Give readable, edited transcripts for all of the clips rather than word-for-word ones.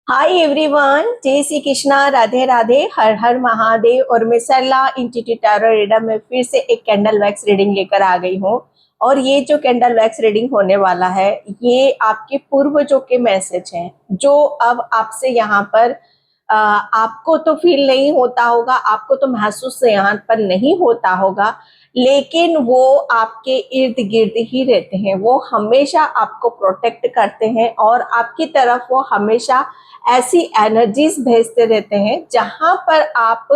Hi everyone, जय श्री कृष्णा, राधे राधे, हर हर महादेव। और मैं सरला इंस्टीट्यूट टैरो रीडर में फिर से एक कैंडल वैक्स रीडिंग लेकर आ गई हूँ। और ये जो कैंडल वैक्स रीडिंग होने वाला है, ये आपके पूर्वजों के मैसेज हैं जो अब आपसे यहाँ पर आपको तो फील नहीं होता होगा, आपको तो महसूस यहाँ पर नहीं होता होगा, लेकिन वो आपके इर्द गिर्द ही रहते हैं। वो हमेशा आपको प्रोटेक्ट करते हैं और आपकी तरफ वो हमेशा ऐसी एनर्जीज भेजते रहते हैं जहां पर आप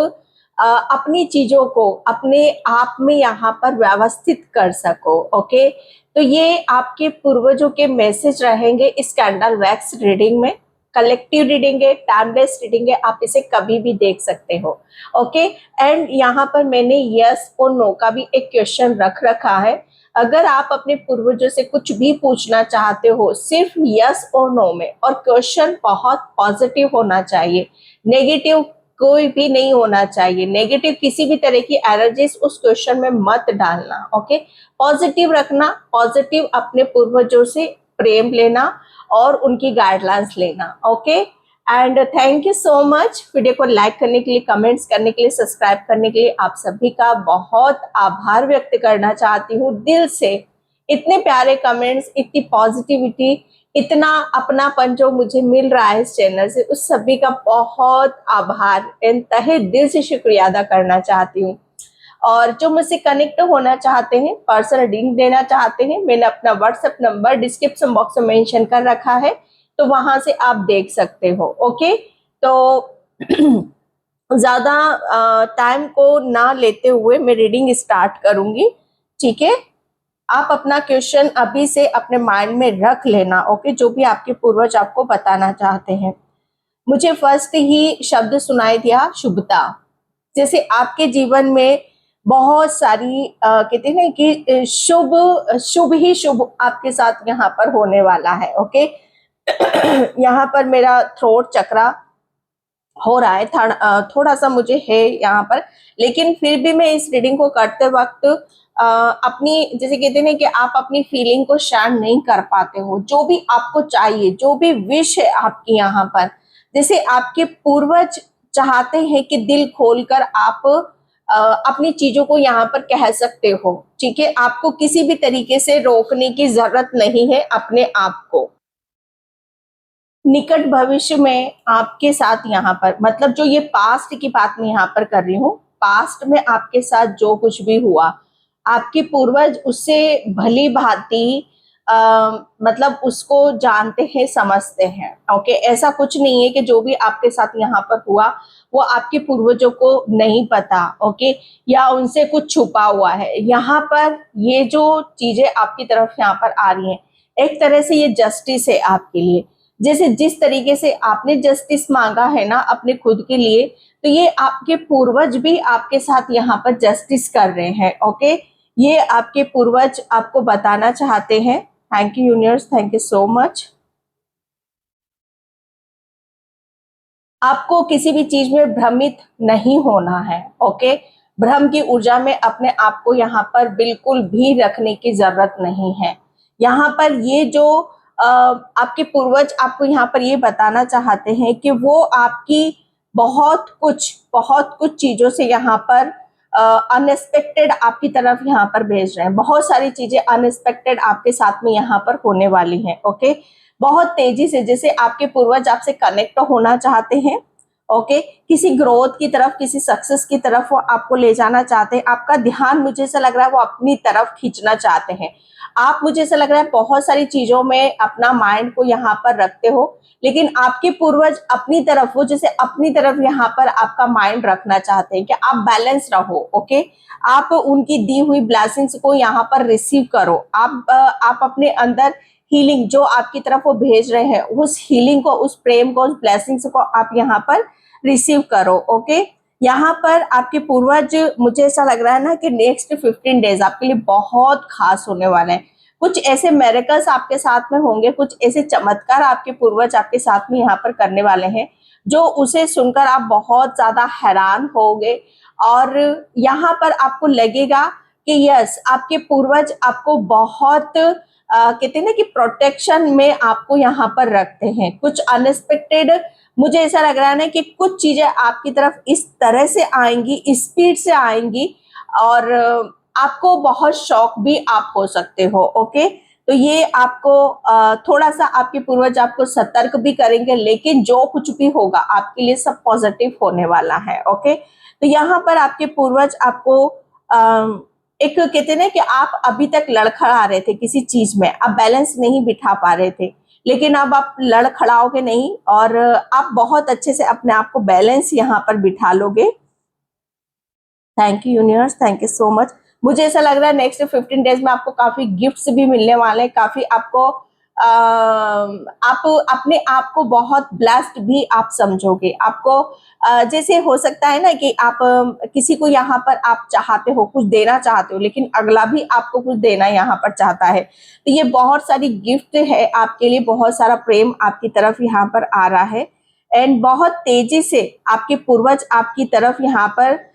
अपनी चीजों को अपने आप में यहाँ पर व्यवस्थित कर सको। ओके, तो ये आपके पूर्वजों के मैसेज रहेंगे इस कैंडल वैक्स रीडिंग में। कलेक्टिव रीडिंग है, टाइमलेस रीडिंग है, आप इसे कभी भी देख सकते हो। ओके, एंड यहाँ पर मैंने यस और नो का भी एक क्वेश्चन रख रखा है। अगर आप अपने पूर्वजों से कुछ भी पूछना चाहते हो, सिर्फ यस और नो में, और क्वेश्चन बहुत पॉजिटिव होना चाहिए, नेगेटिव कोई भी नहीं होना चाहिए। नेगेटिव किसी भी तरह की एनर्जीज उस क्वेश्चन में मत डालना। ओके, पॉजिटिव रखना, पॉजिटिव अपने पूर्वजों से प्रेम लेना और उनकी गाइडलाइंस लेना। Okay, and thank you so much. Video को लाइक करने के लिए, कमेंट्स करने के लिए, सब्सक्राइब करने के लिए आप सभी का बहुत आभार व्यक्त करना चाहती हूँ दिल से। इतने प्यारे कमेंट्स, इतनी पॉजिटिविटी, इतना अपनापन जो मुझे मिल रहा है इस चैनल से, उस सभी का बहुत आभार एंड तहे दिल से शुक्रिया अदा करना चाहती हूँ। और जो मुझसे कनेक्ट होना चाहते हैं, पर्सनल रीडिंग देना चाहते हैं, मैंने अपना व्हाट्सएप नंबर डिस्क्रिप्शन बॉक्स में मेंशन कर रखा है, तो वहां से आप देख सकते हो। ओके, तो ज्यादा टाइम को ना लेते हुए मैं रीडिंग स्टार्ट करूंगी। ठीक है, आप अपना क्वेश्चन अभी से अपने माइंड में रख लेना। ओके, जो भी आपके पूर्वज आपको बताना चाहते हैं। मुझे फर्स्ट ही शब्द सुनाई दिया, शुभता। जैसे आपके जीवन में बहुत सारी कहते हैं ना कि शुभ शुभ ही शुभ आपके साथ यहाँ पर होने वाला है। ओके, यहाँ पर मेरा थ्रोट चक्रा हो रहा है, थोड़ा सा मुझे है यहाँ पर, लेकिन फिर भी मैं इस रीडिंग को करते वक्त अपनी, जैसे कहते हैं कि आप अपनी फीलिंग को शेयर नहीं कर पाते हो। जो भी आपको चाहिए, जो भी विश है आपकी यहाँ पर, जैसे आपके पूर्वज चाहते हैं कि दिल खोलकर आप अपनी चीजों को यहाँ पर कह सकते हो। ठीक है, आपको किसी भी तरीके से रोकने की जरूरत नहीं है अपने आप को। निकट भविष्य में आपके साथ यहाँ पर, मतलब जो ये पास्ट की बात मैं यहाँ पर कर रही हूँ, पास्ट में आपके साथ जो कुछ भी हुआ, आपके पूर्वज उससे भली भांति मतलब उसको जानते हैं, समझते हैं। ओके, ऐसा कुछ नहीं है कि जो भी आपके साथ यहाँ पर हुआ वो आपके पूर्वजों को नहीं पता। ओके, या उनसे कुछ छुपा हुआ है। यहाँ पर ये जो चीजें आपकी तरफ यहाँ पर आ रही हैं, एक तरह से ये जस्टिस है आपके लिए। जैसे जिस तरीके से आपने जस्टिस मांगा है ना अपने खुद के लिए, तो ये आपके पूर्वज भी आपके साथ यहाँ पर जस्टिस कर रहे हैं। ओके, ये आपके पूर्वज आपको बताना चाहते हैं। Thank you universe, thank you so much. आपको किसी भी चीज में भ्रमित नहीं होना है। ओके, भ्रम की ऊर्जा में अपने आप को यहाँ पर बिल्कुल भी रखने की जरूरत नहीं है। यहाँ पर ये जो आपके पूर्वज आपको यहाँ पर ये बताना चाहते हैं कि वो आपकी बहुत कुछ चीजों से यहाँ पर अनएक्सपेक्टेड आपकी तरफ यहाँ पर भेज रहे हैं। बहुत सारी चीजें अनएक्सपेक्टेड आपके साथ में यहाँ पर होने वाली हैं। ओके, बहुत तेजी से, जैसे आपके पूर्वज आपसे कनेक्ट होना चाहते हैं। ओके, किसी ग्रोथ की तरफ, किसी सक्सेस की तरफ वो आपको ले जाना चाहते हैं। आपका ध्यान मुझे ऐसा लग रहा है वो अपनी तरफ खींचना चाहते हैं। आप, मुझे ऐसा लग रहा है, बहुत सारी चीजों में अपना माइंड को यहाँ पर रखते हो, लेकिन आपके पूर्वज अपनी तरफ, वो जैसे अपनी तरफ यहाँ पर आपका माइंड रखना चाहते हैं कि आप बैलेंस रहो। ओके, आप उनकी दी हुई ब्लेसिंग्स को यहाँ पर रिसीव करो। आप अपने अंदर हीलिंग जो आपकी तरफ वो भेज रहे हैं, उस हीलिंग को, उस प्रेम को, उस ब्लेसिंग्स को आप यहाँ पर रिसीव करो। ओके, यहाँ पर आपके पूर्वज, मुझे ऐसा लग रहा है ना कि नेक्स्ट 15 डेज आपके लिए बहुत खास होने वाले हैं। कुछ ऐसे मेरेकल्स आपके साथ में होंगे, कुछ ऐसे चमत्कार आपके पूर्वज आपके साथ में यहाँ पर करने वाले हैं, जो उसे सुनकर आप बहुत ज्यादा हैरान होगे। और यहाँ पर आपको लगेगा कि यस, आपके पूर्वज आपको बहुत कहते हैं ना कि प्रोटेक्शन में आपको यहाँ पर रखते हैं। कुछ अनएक्सपेक्टेड मुझे ऐसा लग रहा है ना कि कुछ चीजें आपकी तरफ इस तरह से आएंगी, स्पीड से आएंगी, और आपको बहुत शॉक भी आप हो सकते हो। ओके, तो ये आपको थोड़ा सा आपके पूर्वज आपको सतर्क भी करेंगे, लेकिन जो कुछ भी होगा आपके लिए सब पॉजिटिव होने वाला है। ओके, तो यहाँ पर आपके पूर्वज आपको एक कहते हैं ना कि आप अभी तक लड़खड़ा रहे थे किसी चीज में, आप बैलेंस नहीं बिठा पा रहे थे, लेकिन अब आप लड़खड़ाओगे नहीं और आप बहुत अच्छे से अपने आप को बैलेंस यहाँ पर बिठा लोगे। Thank you universe, thank you so much. मुझे ऐसा लग रहा है नेक्स्ट 15 डेज में आपको काफी गिफ्ट्स भी मिलने वाले हैं, काफी आपको आप अपने आप को बहुत ब्लेस्ड भी आप समझोगे। आपको जैसे हो सकता है ना कि आप किसी को यहाँ पर आप चाहते हो, कुछ देना चाहते हो, लेकिन अगला भी आपको कुछ देना यहाँ पर चाहता है, तो ये बहुत सारी गिफ्ट है आपके लिए, बहुत सारा प्रेम आपकी तरफ यहाँ पर आ रहा है। एंड बहुत तेजी से आपके पूर्वज आपकी तरफ यहाँ पर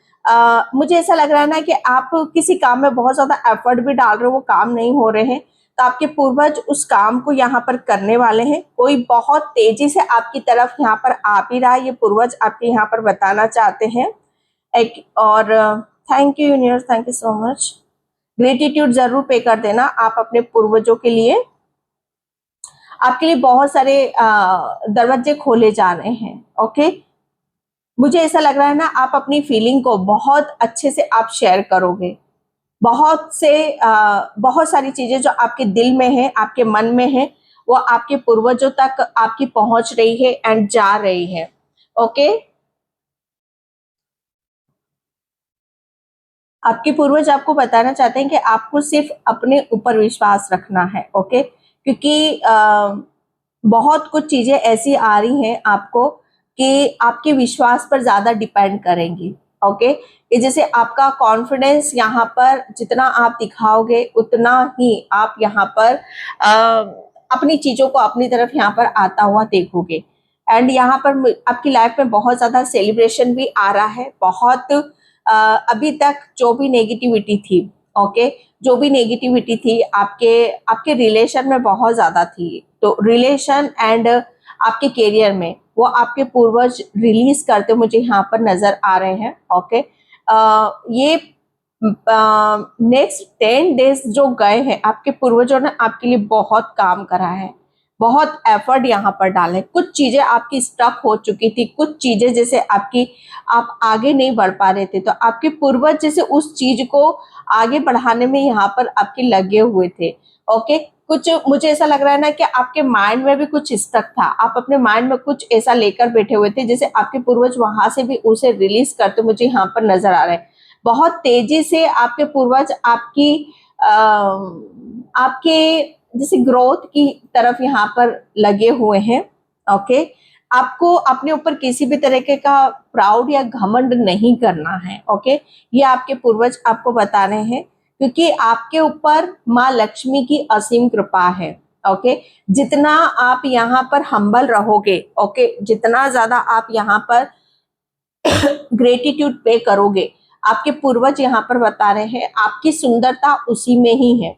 मुझे ऐसा लग रहा है ना कि आप किसी काम में बहुत ज्यादा एफर्ट भी डाल रहे हो, वो काम नहीं हो रहे हैं, तो आपके पूर्वज उस काम को यहाँ पर करने वाले हैं। कोई बहुत तेजी से आपकी तरफ यहाँ पर आ भी रहा है, ये पूर्वज आपके यहाँ पर बताना चाहते हैं। एक और thank you universe, thank you so much. Gratitude जरूर पे कर देना आप अपने पूर्वजों के लिए। आपके लिए बहुत सारे दरवाजे खोले जा रहे हैं। ओके, मुझे ऐसा लग रहा है ना आप अपनी फीलिंग को बहुत अच्छे से आप शेयर करोगे। बहुत सारी चीजें जो आपके दिल में है, आपके मन में है, वो आपके पूर्वजों तक आपकी पहुंच रही है एंड जा रही है। ओके, आपके पूर्वज आपको बताना चाहते हैं कि आपको सिर्फ अपने ऊपर विश्वास रखना है। ओके, क्योंकि बहुत कुछ चीजें ऐसी आ रही हैं आपको कि आपके विश्वास पर ज्यादा डिपेंड करेंगी। ओके, कि जैसे आपका कॉन्फिडेंस यहाँ पर जितना आप दिखाओगे उतना ही आप यहाँ पर अपनी चीजों को अपनी तरफ यहाँ पर आता हुआ देखोगे। एंड यहाँ पर आपकी लाइफ में बहुत ज्यादा सेलिब्रेशन भी आ रहा है। बहुत अभी तक जो भी नेगेटिविटी थी, ओके, जो भी नेगेटिविटी थी आपके आपके रिलेशन में बहुत ज्यादा थी, तो रिलेशन एंड आपके करियर में वो आपके पूर्वज रिलीज करते मुझे यहाँ पर नजर आ रहे हैं। ओके, ये नेक्स्ट 10 डेज जो गए हैं आपके पूर्वजों ने आपके लिए बहुत काम करा है, बहुत एफर्ट यहाँ पर डाले। कुछ चीजें आपकी स्टक हो चुकी थी, कुछ चीजें जैसे आपकी आप आगे नहीं बढ़ पा रहे थे, तो आपके पूर्वज जैसे उस चीज को आगे बढ़ाने में यहाँ पर आपके लगे हुए थे। ओके, कुछ मुझे ऐसा लग रहा है ना कि आपके माइंड में भी कुछ स्टक था, आप अपने माइंड में कुछ ऐसा लेकर बैठे हुए थे, जैसे आपके पूर्वज वहां से भी उसे रिलीज करते मुझे यहाँ पर नजर आ रहे हैं। बहुत तेजी से आपके पूर्वज आपके जैसे ग्रोथ की तरफ यहाँ पर लगे हुए हैं। ओके, आपको अपने ऊपर किसी भी तरीके का प्राउड या घमंड नहीं करना है। ओके, ये आपके पूर्वज आपको बता रहे हैं, क्योंकि आपके ऊपर माँ लक्ष्मी की असीम कृपा है। ओके, जितना आप यहाँ पर हम्बल रहोगे, ओके, जितना ज्यादा आप यहाँ पर ग्रेटिट्यूड पे करोगे, आपके पूर्वज यहाँ पर बता रहे हैं आपकी सुंदरता उसी में ही है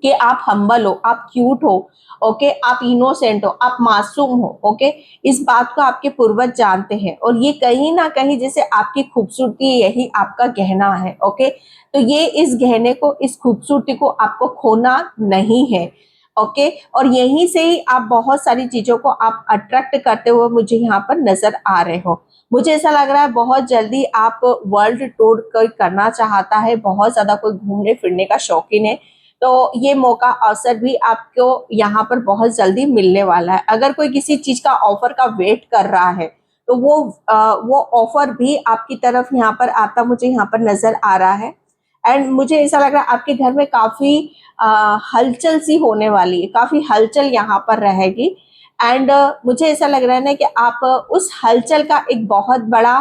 कि आप हम्बल हो, आप क्यूट हो, ओके, आप इनोसेंट हो, आप मासूम हो। ओके, इस बात को आपके पूर्वज जानते हैं, और ये कहीं ना कहीं जैसे आपकी खूबसूरती यही आपका गहना है। ओके, तो ये इस गहने को, इस खूबसूरती को आपको खोना नहीं है। ओके, और यहीं से ही आप बहुत सारी चीजों को आप अट्रैक्ट करते हुए मुझे यहाँ पर नजर आ रहे हो। मुझे ऐसा लग रहा है बहुत जल्दी आप वर्ल्ड टूर कोई करना चाहता है, बहुत ज्यादा कोई घूमने फिरने का शौकीन है, तो ये मौका अवसर भी आपको यहाँ पर बहुत जल्दी मिलने वाला है। अगर कोई किसी चीज का ऑफर का वेट कर रहा है, तो वो ऑफर भी आपकी तरफ यहाँ पर आता मुझे यहाँ पर नजर आ रहा है। एंड मुझे ऐसा लग रहा है आपके घर में काफी हलचल सी होने वाली है, काफी हलचल यहाँ पर रहेगी। एंड मुझे ऐसा लग रहा है ना कि आप उस हलचल का एक बहुत बड़ा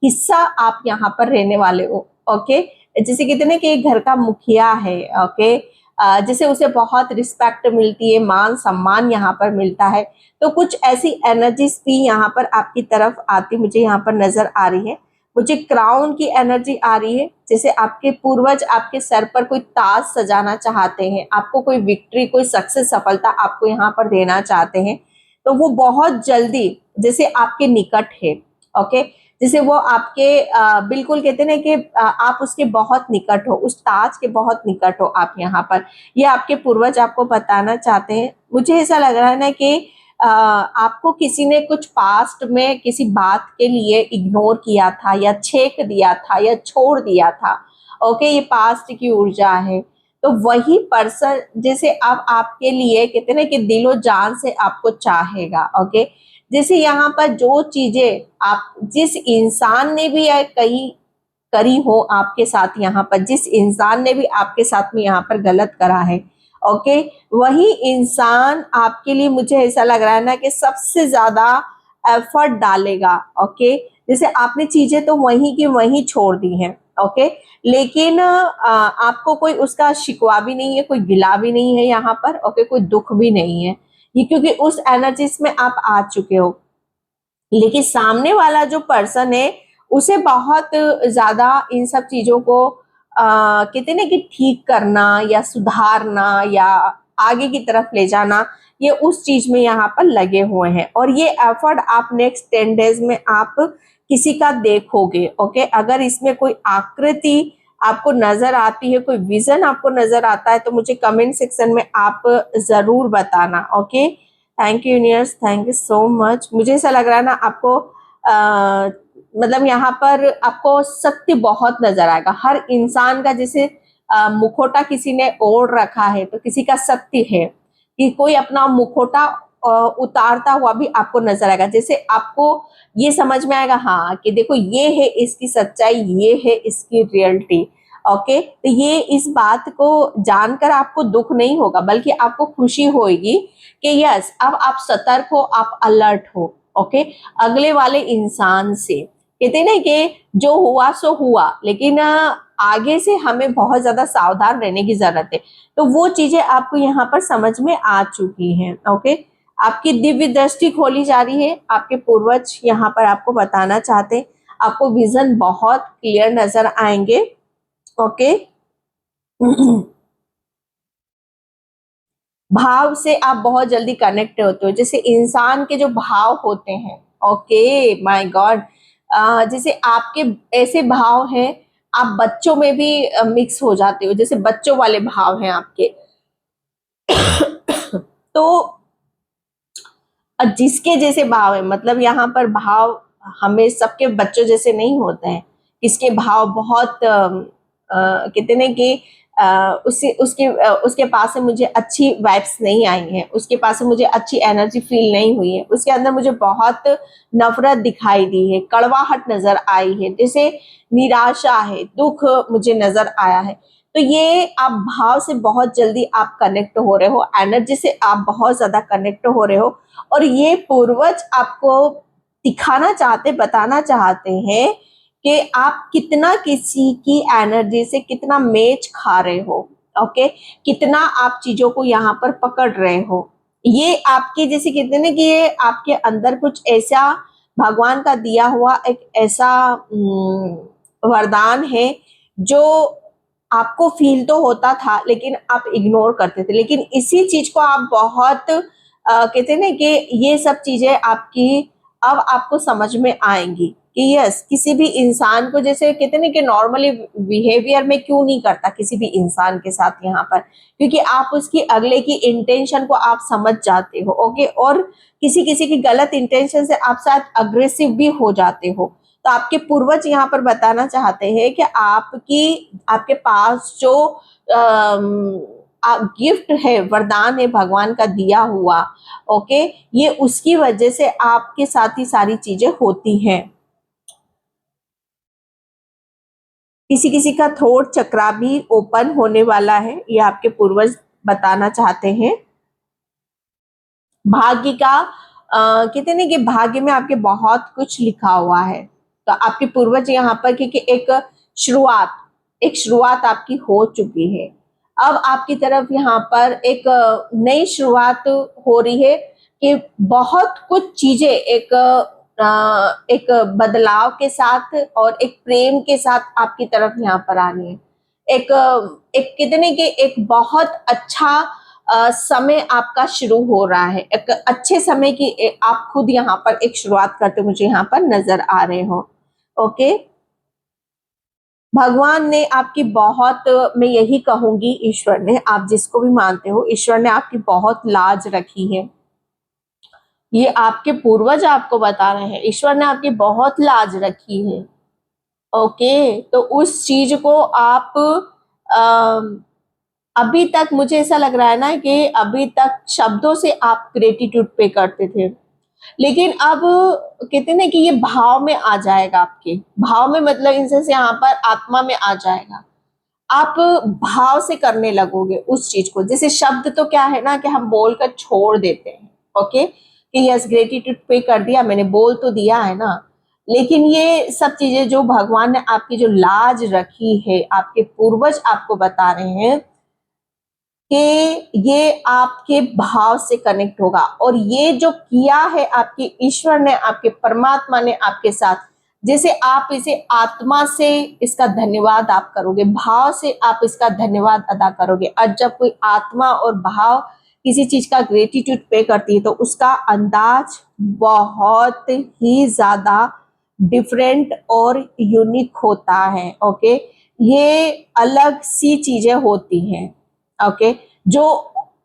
हिस्सा आप यहाँ पर रहने वाले हो। ओके, जैसे कहते हैं ना कि एक घर का मुखिया है। ओके, जैसे उसे बहुत रिस्पेक्ट मिलती है, मान सम्मान यहाँ पर मिलता है, तो कुछ ऐसी एनर्जीज भी यहाँ पर आपकी तरफ आती मुझे यहाँ पर नजर आ रही है। मुझे क्राउन की एनर्जी आ रही है, जैसे आपके पूर्वज आपके सर पर कोई ताज सजाना चाहते हैं, आपको कोई विक्ट्री, कोई सक्सेस, सफलता आपको यहाँ पर देना चाहते हैं। तो वो बहुत जल्दी जैसे आपके निकट है, ओके, जैसे वो आपके बिल्कुल कहते हैं ना कि आप उसके बहुत निकट हो, उस ताज के बहुत निकट हो आप यहाँ पर। ये आपके पूर्वज आपको बताना चाहते हैं। मुझे ऐसा लग रहा है ना कि आपको किसी ने कुछ पास्ट में किसी बात के लिए इग्नोर किया था या छेक दिया था या छोड़ दिया था, ओके, ये पास्ट की ऊर्जा है। तो वही पर्सन जैसे अब आपके लिए कहते हैं ना कि दिलो जान से आपको चाहेगा, ओके। जैसे यहाँ पर जो चीजें आप जिस इंसान ने भी कहीं करी हो आपके साथ, यहाँ पर जिस इंसान ने भी आपके साथ में यहाँ पर गलत करा है, ओके, वही इंसान आपके लिए मुझे ऐसा लग रहा है ना कि सबसे ज्यादा एफर्ट डालेगा, ओके। जैसे आपने चीजें तो वहीं की वहीं छोड़ दी हैं, ओके, लेकिन आपको कोई उसका शिकवा भी नहीं है, कोई गिला भी नहीं है यहाँ पर, ओके, कोई दुख भी नहीं है, ये क्योंकि उस एनर्जीज में आप आ चुके हो। लेकिन सामने वाला जो पर्सन है उसे बहुत ज्यादा इन सब चीजों को कहते ना कि ठीक करना या सुधारना या आगे की तरफ ले जाना, ये उस चीज में यहाँ पर लगे हुए हैं। और ये एफर्ट आप नेक्स्ट 10 डेज में आप किसी का देखोगे, ओके। अगर इसमें कोई आकृति आपको नजर आती है, कोई विजन आपको नजर आता है, तो मुझे कमेंट सेक्शन में आप जरूर बताना, okay. Thank you universe, thank you so much. मुझे ऐसा लग रहा है ना आपको मतलब यहाँ पर आपको शक्ति बहुत नजर आएगा। हर इंसान का जैसे मुखौटा किसी ने ओढ़ रखा है, तो किसी का शक्ति है कि कोई अपना मुखौटा उतारता हुआ भी आपको नजर आएगा। जैसे आपको ये समझ में आएगा, हाँ, कि देखो ये है इसकी सच्चाई, ये है इसकी रियलिटी, ओके। तो ये इस बात को जानकर आपको दुख नहीं होगा, बल्कि आपको खुशी होगी कि यस, अब आप सतर्क हो, आप अलर्ट हो, ओके, अगले वाले इंसान से। कहते हैं ना कि जो हुआ सो हुआ, लेकिन आगे से हमें बहुत ज्यादा सावधान रहने की जरूरत है। तो वो चीजें आपको यहाँ पर समझ में आ चुकी हैं, ओके। आपकी दिव्य दृष्टि खोली जा रही है, आपके पूर्वज यहाँ पर आपको बताना चाहते हैं, आपको विजन बहुत क्लियर नजर आएंगे, ओके। भाव से आप बहुत जल्दी कनेक्ट होते हो, जैसे इंसान के जो भाव होते हैं, ओके, माय गॉड, जैसे आपके ऐसे भाव हैं, आप बच्चों में भी मिक्स हो जाते हो, जैसे बच्चों वाले भाव हैं आपके। तो जिसके जैसे भाव है, मतलब यहाँ पर भाव हमें सबके बच्चों जैसे नहीं होते हैं। इसके भाव बहुत कहते हैं कि उसके पास से मुझे अच्छी वाइब्स नहीं आई हैं, उसके पास से मुझे अच्छी एनर्जी फील नहीं हुई है, उसके अंदर मुझे बहुत नफरत दिखाई दी है, कड़वाहट नजर आई है, जैसे निराशा है, दुख मुझे नजर आया है। तो ये आप भाव से बहुत जल्दी आप कनेक्ट हो रहे हो, एनर्जी से आप बहुत ज्यादा कनेक्ट हो रहे हो। और ये पूर्वज आपको दिखाना चाहते, बताना चाहते हैं कि आप कितना किसी की एनर्जी से कितना मैच खा रहे हो, ओके, कितना आप चीजों को यहाँ पर पकड़ रहे हो। ये आपके जैसे कहते हैं ना कि ये आपके अंदर कुछ ऐसा भगवान का दिया हुआ एक ऐसा वरदान है जो आपको फील तो होता था, लेकिन आप इग्नोर करते थे। लेकिन इसी चीज को आप बहुत कहते हैं ना कि ये सब चीजें आपकी अब आपको समझ में आएंगी कि यस, किसी भी इंसान को जैसे कहते हैं ना कि नॉर्मली बिहेवियर में क्यों नहीं करता किसी भी इंसान के साथ यहाँ पर, क्योंकि आप उसकी अगले की इंटेंशन को आप समझ जाते हो, ओके। और किसी किसी की गलत इंटेंशन से आप साथ अग्रेसिव भी हो जाते हो। तो आपके पूर्वज यहाँ पर बताना चाहते हैं कि आपके पास जो गिफ्ट है, वरदान है भगवान का दिया हुआ, ओके, ये उसकी वजह से आपके साथ ही सारी चीजें होती हैं। किसी किसी का थ्रोट चक्रा भी ओपन होने वाला है, ये आपके पूर्वज बताना चाहते हैं। भाग्य का कहते नहीं कि भाग्य में आपके बहुत कुछ लिखा हुआ है। तो आपके पूर्वज यहाँ पर क्योंकि एक शुरुआत आपकी हो चुकी है। अब आपकी तरफ यहाँ पर एक नई शुरुआत हो रही है कि बहुत कुछ चीजें एक बदलाव के साथ और एक प्रेम के साथ आपकी तरफ यहाँ पर आनी है। एक एक कहते नहीं कि एक बहुत अच्छा समय आपका शुरू हो रहा है, एक अच्छे समय की आप खुद यहाँ पर एक शुरुआत करते मुझे यहाँ पर नजर आ रहे हो। ओके, भगवान ने आपकी बहुत, मैं यही कहूंगी, ईश्वर ने, आप जिसको भी मानते हो, ईश्वर ने आपकी बहुत लाज रखी है। ये आपके पूर्वज आपको बता रहे हैं, ईश्वर ने आपकी बहुत लाज रखी है। ओके, तो उस चीज को आप अभी तक मुझे ऐसा लग रहा है ना कि अभी तक शब्दों से आप ग्रेटिट्यूड पे करते थे, लेकिन अब कहते हैं ना कि ये भाव में आ जाएगा, आपके भाव में, मतलब इनसे यहाँ पर आत्मा में आ जाएगा। आप भाव से करने लगोगे उस चीज को। जैसे शब्द तो क्या है ना कि हम बोलकर छोड़ देते हैं, ओके, कि यस ग्रेटिट्यूड पे कर दिया मैंने, बोल तो दिया है ना, लेकिन ये सब चीजें जो भगवान ने आपकी जो लाज रखी है, आपके पूर्वज आपको बता रहे हैं कि ये आपके भाव से कनेक्ट होगा। और ये जो किया है आपके ईश्वर ने, आपके परमात्मा ने आपके साथ, जैसे आप इसे आत्मा से इसका धन्यवाद आप करोगे, भाव से आप इसका धन्यवाद अदा करोगे। और जब कोई आत्मा और भाव किसी चीज का ग्रेटिट्यूड पे करती है तो उसका अंदाज बहुत ही ज्यादा डिफरेंट और यूनिक होता है। ओके, ये अलग सी चीजें होती हैं। ओके, जो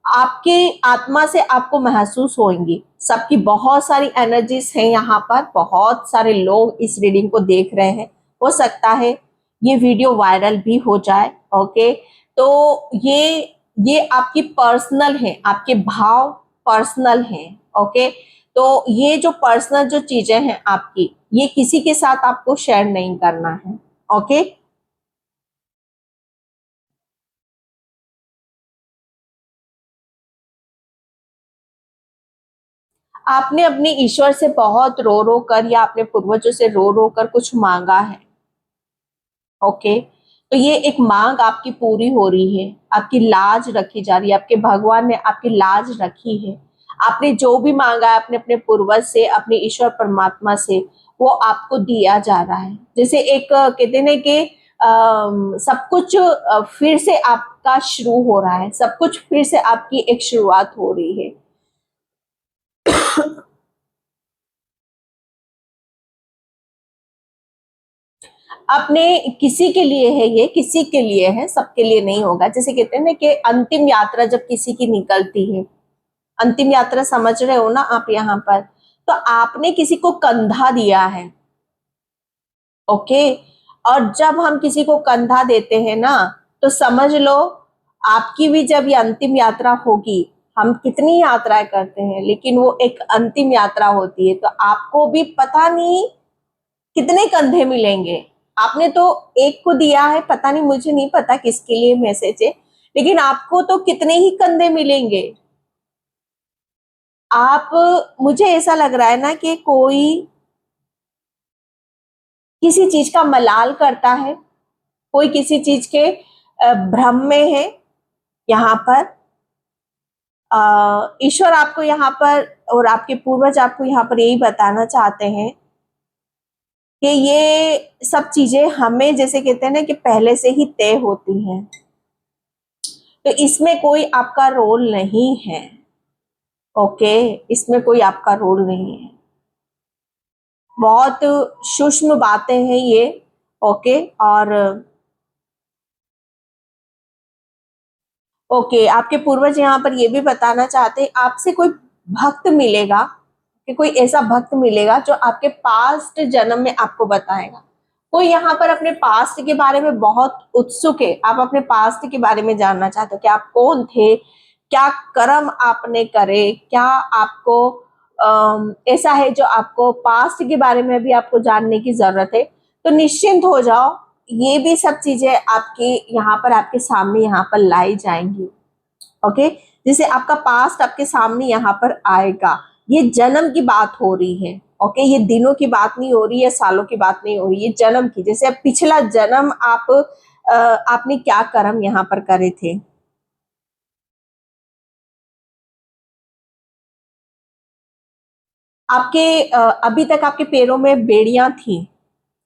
आपके आत्मा से आपको महसूस होंगी। सबकी बहुत सारी एनर्जीज हैं यहाँ पर, बहुत सारे लोग इस रीडिंग को देख रहे हैं, हो सकता है ये वीडियो वायरल भी हो जाए। ओके, तो ये आपकी पर्सनल है, आपके भाव पर्सनल हैं। ओके, तो ये जो पर्सनल जो चीजें हैं आपकी, ये किसी के साथ आपको शेयर नहीं करना है। ओके, आपने अपने ईश्वर से बहुत रो रो कर या अपने पूर्वजों से रो रो कर कुछ मांगा है। ओके, तो ये एक मांग आपकी पूरी हो रही है, आपकी लाज रखी जा रही है, आपके भगवान ने आपकी लाज रखी है। आपने जो भी मांगा है अपने अपने पूर्वज से, अपने ईश्वर परमात्मा से, वो आपको दिया जा रहा है। जैसे एक कहते हैं ना कि सब कुछ फिर से आपका शुरू हो रहा है, सब कुछ फिर से आपकी एक शुरुआत हो रही है। अपने किसी के लिए है, ये किसी के लिए है, सबके लिए नहीं होगा। जैसे कहते हैं ना कि अंतिम यात्रा जब किसी की निकलती है, अंतिम यात्रा समझ रहे हो ना आप यहाँ पर, तो आपने किसी को कंधा दिया है। ओके, और जब हम किसी को कंधा देते हैं ना, तो समझ लो आपकी भी जब ये अंतिम यात्रा होगी, हम कितनी यात्राएं करते हैं लेकिन वो एक अंतिम यात्रा होती है, तो आपको भी पता नहीं कितने कंधे मिलेंगे। आपने तो एक को दिया है, पता नहीं, मुझे नहीं पता किसके लिए मैसेज है, लेकिन आपको तो कितने ही कंधे मिलेंगे। आप, मुझे ऐसा लग रहा है ना कि कोई किसी चीज का मलाल करता है, कोई किसी चीज के भ्रम में है। यहाँ पर ईश्वर आपको यहाँ पर और आपके पूर्वज आपको यहाँ पर यही बताना चाहते हैं कि ये सब चीजें हमें, जैसे कहते हैं ना कि पहले से ही तय होती हैं, तो इसमें कोई आपका रोल नहीं है। ओके, इसमें कोई आपका रोल नहीं है। बहुत सूक्ष्म बातें हैं ये। ओके, और ओके, आपके पूर्वज यहाँ पर ये भी बताना चाहते हैं, आपसे कोई भक्त मिलेगा, कि कोई ऐसा भक्त मिलेगा जो आपके पास्ट जन्म में आपको बताएगा। कोई यहाँ पर अपने पास्ट के बारे में बहुत उत्सुक है, आप अपने पास्ट के बारे में जानना चाहते हो कि आप कौन थे, क्या कर्म आपने करे, क्या आपको ऐसा है जो आपको पास्ट के बारे में भी आपको जानने की जरूरत है। तो निश्चिंत हो जाओ, ये भी सब चीजें आपके यहाँ पर, आपके सामने यहाँ पर लाई जाएंगी। ओके, जैसे आपका पास्ट आपके सामने यहाँ पर आएगा। ये जन्म की बात हो रही है। ओके, ये दिनों की बात नहीं हो रही है, सालों की बात नहीं हो रही है, जन्म की। जैसे अब पिछला जन्म आप आपने क्या कर्म यहाँ पर करे थे। आपके अभी तक आपके पैरों में बेड़ियां थी,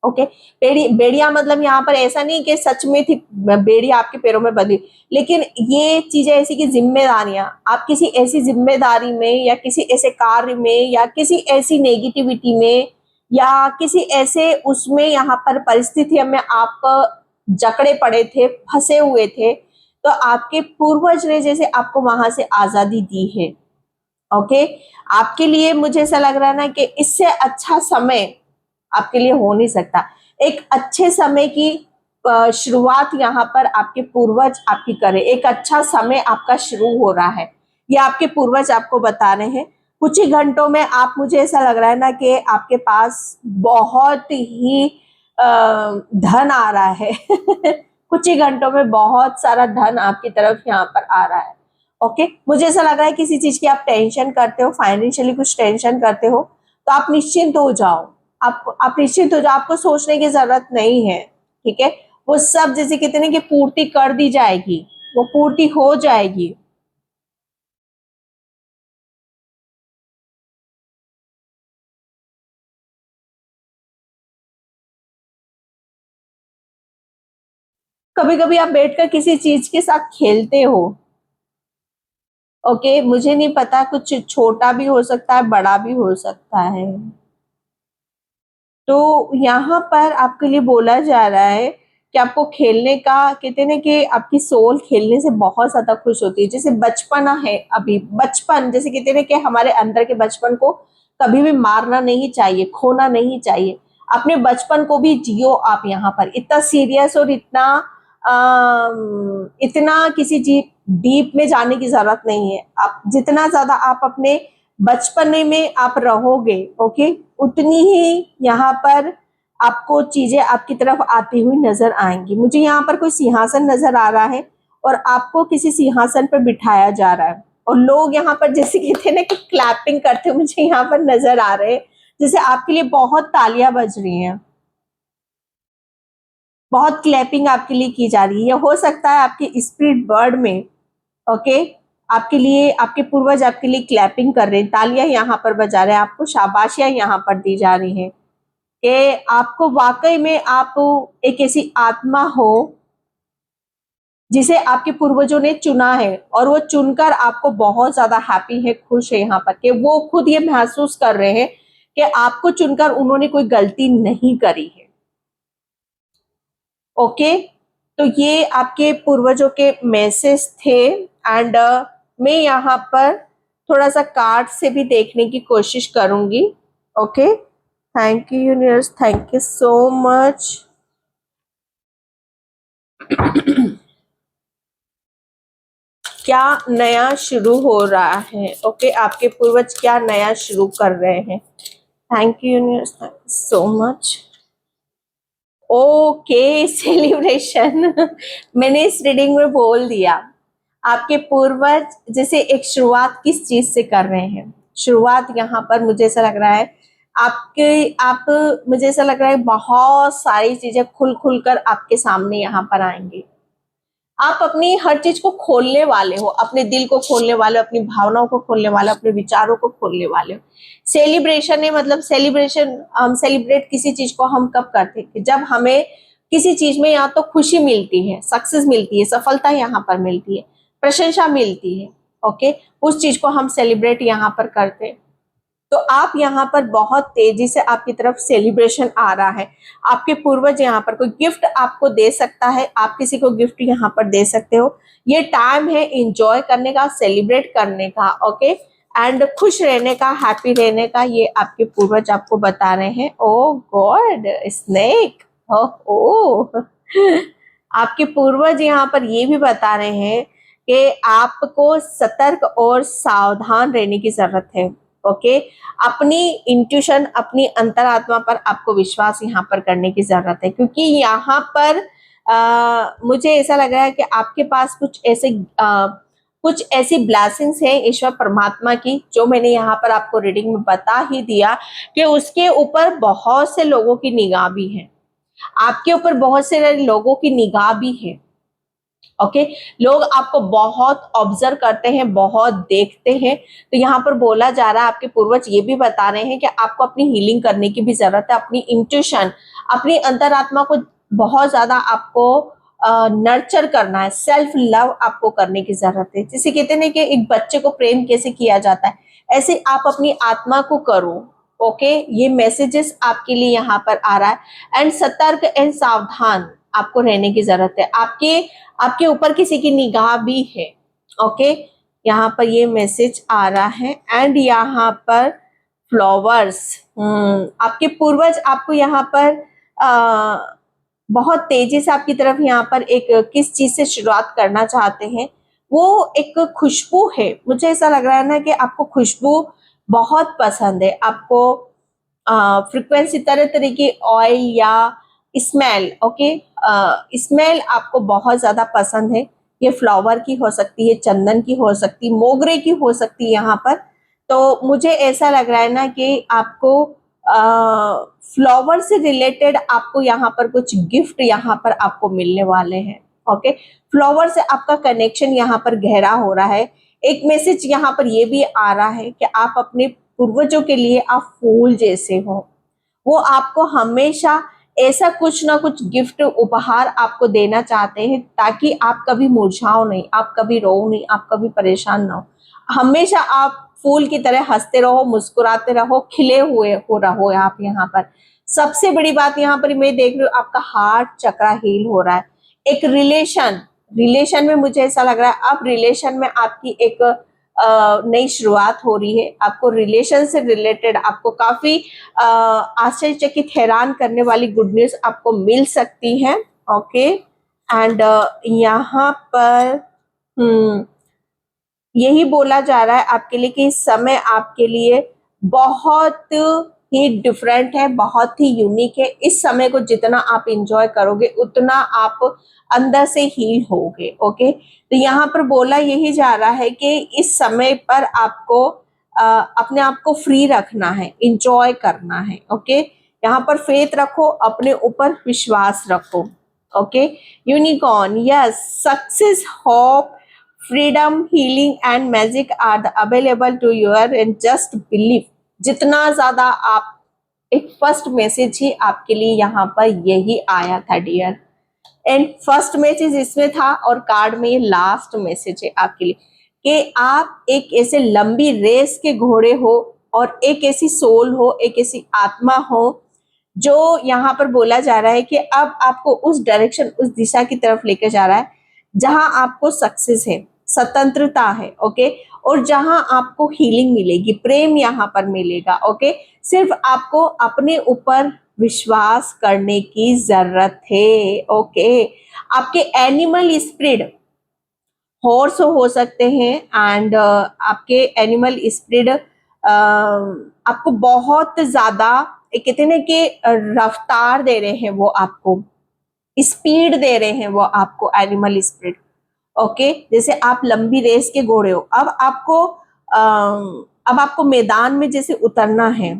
ओके। बेड़िया मतलब यहाँ पर ऐसा नहीं कि सच में थी बेड़िया आपके पैरों में बंधी, लेकिन ये चीजें ऐसी कि जिम्मेदारियां, आप किसी ऐसी जिम्मेदारी में या किसी ऐसे कार्य में या किसी ऐसी नेगेटिविटी में या किसी ऐसे उसमें यहाँ पर परिस्थितियों में आप जकड़े पड़े थे, फंसे हुए थे, तो आपके पूर्वज ने जैसे आपको वहां से आजादी दी है। ओके। आपके लिए मुझे ऐसा लग रहा है ना कि इससे अच्छा समय आपके लिए हो नहीं सकता। एक अच्छे समय की शुरुआत यहाँ पर आपके पूर्वज आपकी करे, एक अच्छा समय आपका शुरू हो रहा है, ये आपके पूर्वज आपको बता रहे हैं। कुछ ही घंटों में आप, मुझे ऐसा लग रहा है ना कि आपके पास बहुत ही धन आ रहा है कुछ ही घंटों में बहुत सारा धन आपकी तरफ यहाँ पर आ रहा है। ओके। मुझे ऐसा लग रहा है किसी चीज की आप टेंशन करते हो, फाइनेंशियली कुछ टेंशन करते हो, तो आप निश्चिंत हो जाओ। आप निश्चित हो जाओ, आपको सोचने की जरूरत नहीं है। ठीक है। वो सब जैसे कहते हैं कि पूर्ति कर दी जाएगी, वो पूर्ति हो जाएगी। कभी कभी आप बैठकर किसी चीज के साथ खेलते हो। ओके। मुझे नहीं पता, कुछ छोटा भी हो सकता है, बड़ा भी हो सकता है। तो यहाँ पर आपके लिए बोला जा रहा है कि आपको खेलने का, कहते हैं ना कि आपकी सोल खेलने से बहुत ज्यादा खुश होती है। जैसे बचपना है, अभी बचपन, जैसे कहते हैं ना कि हमारे अंदर के बचपन को कभी भी मारना नहीं चाहिए, खोना नहीं चाहिए। अपने बचपन को भी जियो आप। यहाँ पर इतना सीरियस और इतना इतना किसी डीप में जाने की जरूरत नहीं है। आप जितना ज्यादा आप अपने बचपन में आप रहोगे, ओके, उतनी ही यहाँ पर आपको चीजें आपकी तरफ आती हुई नजर आएंगी। मुझे यहाँ पर कोई सिंहासन नजर आ रहा है और आपको किसी सिंहासन पर बिठाया जा रहा है, और लोग यहाँ पर जैसे कहते हैं ना कि क्लैपिंग करते हुए मुझे यहाँ पर नजर आ रहे हैं, जैसे आपके लिए बहुत तालियां बज रही हैं, बहुत क्लैपिंग आपके लिए की जा रही है। हो सकता है आपके स्पिरिट बर्ड में, ओके, आपके लिए आपके पूर्वज आपके लिए क्लैपिंग कर रहे हैं, तालियां यहाँ पर बजा रहे हैं, आपको शाबाशियां यहाँ पर दी जा रही हैं कि आपको वाकई में आप एक ऐसी आत्मा हो जिसे आपके पूर्वजों ने चुना है, और वो चुनकर आपको बहुत ज्यादा हैप्पी है, खुश है यहाँ पर कि वो खुद ये महसूस कर रहे हैं कि आपको चुनकर उन्होंने कोई गलती नहीं करी है। ओके। तो ये आपके पूर्वजों के मैसेज थे। एंड मैं यहाँ पर थोड़ा सा कार्ड से भी देखने की कोशिश करूंगी। Okay. Thank you universe, thank you so much. क्या नया शुरू हो रहा है? ओके। आपके पूर्वज क्या नया शुरू कर रहे हैं? Thank you universe, thank you so much. Okay, celebration मैंने इस रीडिंग में बोल दिया। आपके पूर्वज जैसे एक शुरुआत किस चीज से कर रहे हैं, शुरुआत यहाँ पर मुझे ऐसा लग रहा है आप मुझे ऐसा लग रहा है बहुत सारी चीजें खुल खुल कर आपके सामने यहाँ पर आएंगी। आप अपनी हर चीज को खोलने वाले हो, अपने दिल को खोलने वाले हो, अपनी भावनाओं को खोलने वाले हो, अपने विचारों को खोलने वाले हो। सेलिब्रेशन है, मतलब सेलिब्रेशन, हम सेलिब्रेट किसी चीज को हम कब करते हैं? जब हमें किसी चीज में या तो खुशी मिलती है, सक्सेस मिलती है, सफलता यहाँ पर मिलती है, प्रशंसा मिलती है। ओके। उस चीज को हम सेलिब्रेट यहाँ पर करते हैं। तो आप यहाँ पर बहुत तेजी से आपकी तरफ सेलिब्रेशन आ रहा है। आपके पूर्वज यहाँ पर कोई गिफ्ट आपको दे सकता है, आप किसी को गिफ्ट यहाँ पर दे सकते हो। ये टाइम है एंजॉय करने का, सेलिब्रेट करने का, ओके, एंड खुश रहने का, हैप्पी रहने का, ये आपके पूर्वज आपको बता रहे हैं। ओ गॉड, स्नेक, ओह आपके पूर्वज यहाँ पर ये भी बता रहे हैं कि आपको सतर्क और सावधान रहने की जरूरत है। ओके। अपनी इंट्यूशन, अपनी अंतरात्मा पर आपको विश्वास यहाँ पर करने की जरूरत है, क्योंकि यहाँ पर मुझे ऐसा लग रहा है कि आपके पास कुछ ऐसी ब्लेसिंग्स हैं ईश्वर परमात्मा की, जो मैंने यहाँ पर आपको रीडिंग में बता ही दिया कि उसके ऊपर बहुत से लोगों की निगाह भी है, आपके ऊपर बहुत से लोगों की निगाह भी है। ओके लोग आपको बहुत ऑब्जर्व करते हैं, बहुत देखते हैं। तो यहाँ पर बोला जा रहा है, आपके पूर्वज ये भी बता रहे हैं कि आपको अपनी हीलिंग करने की भी जरूरत है। अपनी इंट्यूशन, अपनी अंतरात्मा को बहुत ज्यादा आपको नर्चर करना है। सेल्फ लव आपको करने की जरूरत है। जैसे कहते हैं ना कि एक बच्चे को प्रेम कैसे किया जाता है, ऐसे आप अपनी आत्मा को करो। ओके ये मैसेजेस आपके लिए यहाँ पर आ रहा है। एंड सतर्क एंड सावधान आपको रहने की जरूरत है। आपके ऊपर किसी की निगाह भी है। ओके यहाँ पर ये मैसेज आ रहा है। एंड यहाँ पर फ्लावर्स, आपके पूर्वज आपको यहाँ पर बहुत तेजी से आपकी तरफ यहाँ पर एक किस चीज से शुरुआत करना चाहते हैं, वो एक खुशबू है। मुझे ऐसा लग रहा है ना कि आपको खुशबू बहुत पसंद है। आपको फ्रिक्वेंसी तरह तरह की ऑयल या स्मेल, ओके स्मेल आपको बहुत ज्यादा पसंद है। ये फ्लावर की हो सकती है, चंदन की हो सकती, मोगरे की हो सकती है यहाँ पर। तो मुझे ऐसा लग रहा है ना कि आपको फ्लावर से रिलेटेड आपको यहाँ पर कुछ गिफ्ट यहाँ पर आपको मिलने वाले हैं। ओके फ्लावर से आपका कनेक्शन यहाँ पर गहरा हो रहा है। एक मैसेज यहाँ पर ये भी आ रहा है कि आप अपने पूर्वजों के लिए आप फूल जैसे हो। वो आपको हमेशा ऐसा कुछ ना कुछ गिफ्ट उपहार आपको देना चाहते हैं ताकि आप कभी मुरझाओ नहीं, आप कभी रो नहीं, आप कभी परेशान ना हो। हमेशा आप फूल की तरह हंसते रहो, मुस्कुराते रहो, खिले हुए हो रहो आप यहाँ पर। सबसे बड़ी बात यहाँ पर मैं देख रही हूँ, आपका हार्ट चक्रा हील हो रहा है। एक रिलेशन में मुझे ऐसा लग रहा है अब रिलेशन में आपकी एक नई शुरुआत हो रही है। आपको रिलेशन से रिलेटेड आपको काफी आश्चर्यचकित हैरान करने वाली गुड न्यूज आपको मिल सकती है। ओके एंड यहाँ पर यही बोला जा रहा है आपके लिए कि इस समय आपके लिए बहुत ही डिफरेंट है, बहुत ही यूनिक है। इस समय को जितना आप इंजॉय करोगे उतना आप अंदर से हील होगे। ओके तो यहाँ पर बोला यही जा रहा है कि इस समय पर आपको अपने आप को फ्री रखना है, इंजॉय करना है। ओके यहाँ पर फेथ रखो, अपने ऊपर विश्वास रखो। Okay unicorn, yes success, hope, freedom, healing and magic are available to your and just believe. जितना ज्यादा आप एक फर्स्ट मैसेज ही आपके लिए यहाँ पर यही आया था डियर। एंड फर्स्ट मैसेज इसमें था और कार्ड में ये लास्ट मैसेज है आपके लिए कि आप एक ऐसे लंबी रेस के घोड़े हो और एक ऐसी सोल हो, एक ऐसी आत्मा हो जो यहाँ पर बोला जा रहा है कि अब आपको उस डायरेक्शन, उस दिशा की तरफ लेकर जा रहा है जहां आपको सक्सेस है, स्वतंत्रता है। ओके और जहां आपको हीलिंग मिलेगी, प्रेम यहाँ पर मिलेगा। ओके सिर्फ आपको अपने ऊपर विश्वास करने की जरूरत है। ओके आपके एनिमल स्पिरिट हॉर्स हो सकते हैं एंड आपके एनिमल स्पिरिट आपको बहुत ज्यादा कहते हैं ना कि रफ्तार दे रहे हैं, वो आपको स्पीड दे रहे हैं, वो आपको एनिमल स्पिरिट। ओके जैसे आप लंबी रेस के घोड़े हो, अब आपको मैदान में जैसे उतरना है।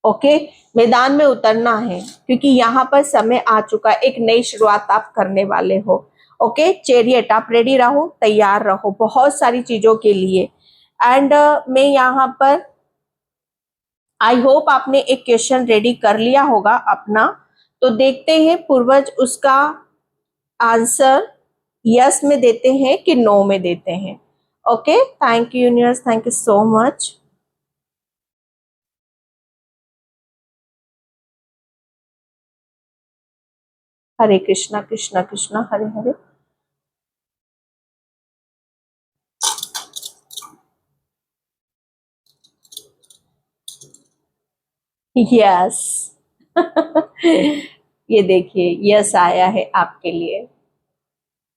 ओके मैदान में उतरना है क्योंकि यहाँ पर समय आ चुका है, एक नई शुरुआत आप करने वाले हो। ओके चैरियट, आप रेडी रहो, तैयार रहो बहुत सारी चीजों के लिए। एंड मैं यहाँ पर आई होप आपने एक क्वेश्चन रेडी कर लिया होगा अपना। तो देखते हैं पूर्वज उसका आंसर यस में देते हैं कि नो में देते हैं। Okay thank you universe, thank you so much. Hare Krishna Krishna Krishna Hare Hare. Yes ये देखिए यस आया है आपके लिए।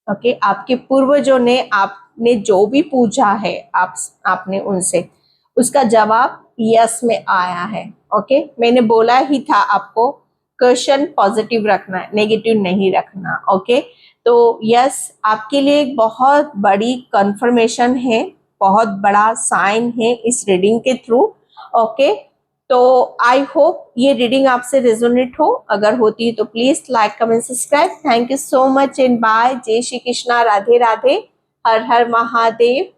ओके आपके पूर्वजों ने आपने जो भी पूछा है आपने उनसे, उसका जवाब यस में आया है। ओके मैंने बोला ही था आपको क्वेश्चन पॉजिटिव रखना है, नेगेटिव नहीं रखना। ओके तो यस आपके लिए एक बहुत बड़ी कंफर्मेशन है, बहुत बड़ा साइन है इस रीडिंग के थ्रू। ओके तो आई होप ये रीडिंग आपसे रेजोनेट हो, अगर होती है तो please like comment subscribe. Thank you so much and bye. जय श्री कृष्णा, राधे राधे, हर हर महादेव।